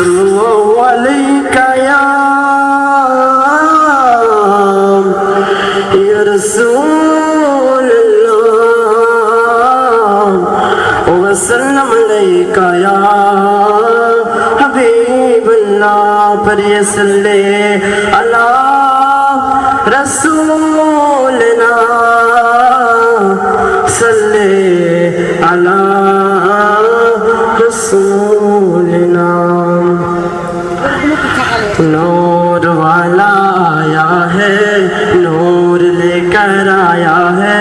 sallallahu alayka ya Rasulullah wa sallam alayka ya Habibullah. Pariye salli ala Rasulina salli ala Rasulina. नूर वाला आया है, नूर लेकर आया है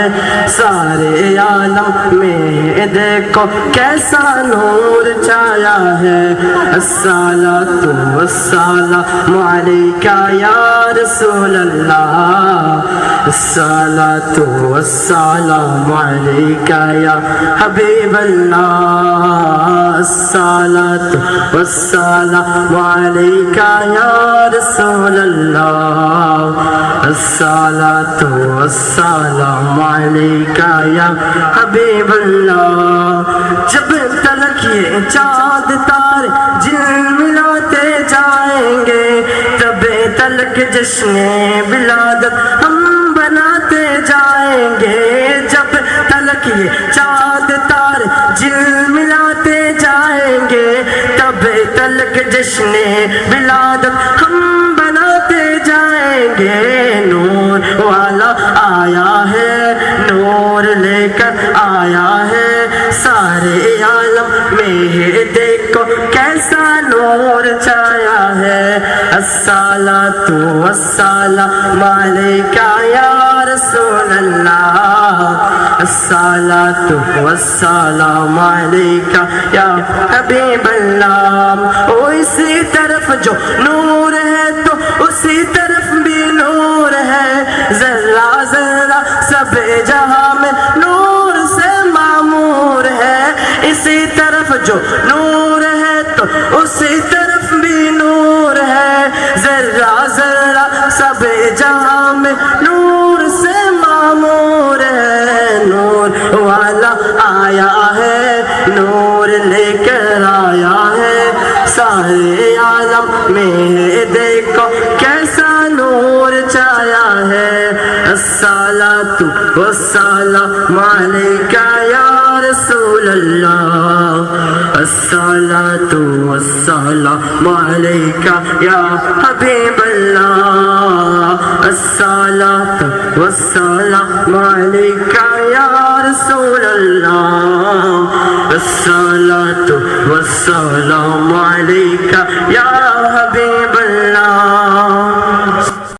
सारे आलम में, देखो कैसा नूर छाया है। अस्सलातु वस्सलामु अलैका या रसूल अल्लाह, अस्सलातु वस्सलामु अलैका या हबीब अल्लाह, अस्सलातु वस्सलामु अलैका या रसूल अल्लाह, अस्सलातु वस्सलामु अलैका या हबीब अल्लाह। जब तलक ये चाँद तारे झिलमिलाते जाएंगे, तब तलक जश्न विलादत हम बनाते जाएंगे। जब तलक ये चाँद तारे झिलमिलाते जाएंगे, तब तलक जश्न विलादत हम बनाते जाएंगे। नूर वाला आया है, नूर लेकर आया है सारे आलम में, देखो कैसा नूर छाया है। अस्सलातु वस्सलामु अलैका या रसूल अल्लाह, अस्सलातु वस्सलामु अलैका या हबीब अल्लाह। ओ इसी तरफ जो नूर है तो उसी तरफ भी नूर है, जर्रा जर्रा सब जहां में नूर से मामूर है। इसी तरफ जो नूर है तो उसी तरफ भी नूर है, जर्रा जर्रा सब जहां में नूर से मामूर है। नूर वाला आया है, नूर लेकर आया है सारे आलम में, देखो कैसा नूर छाया है। अस्सलातु वस्सलामु अलैका या रसूल अल्लाह, अस्सलातु वस्सलामु अलैका या हबीब अल्लाह, अस्सलातु वस्सलामु अलैका या रसूल अल्लाह, अस्सलातु वस्सलामु अलैका या हबीब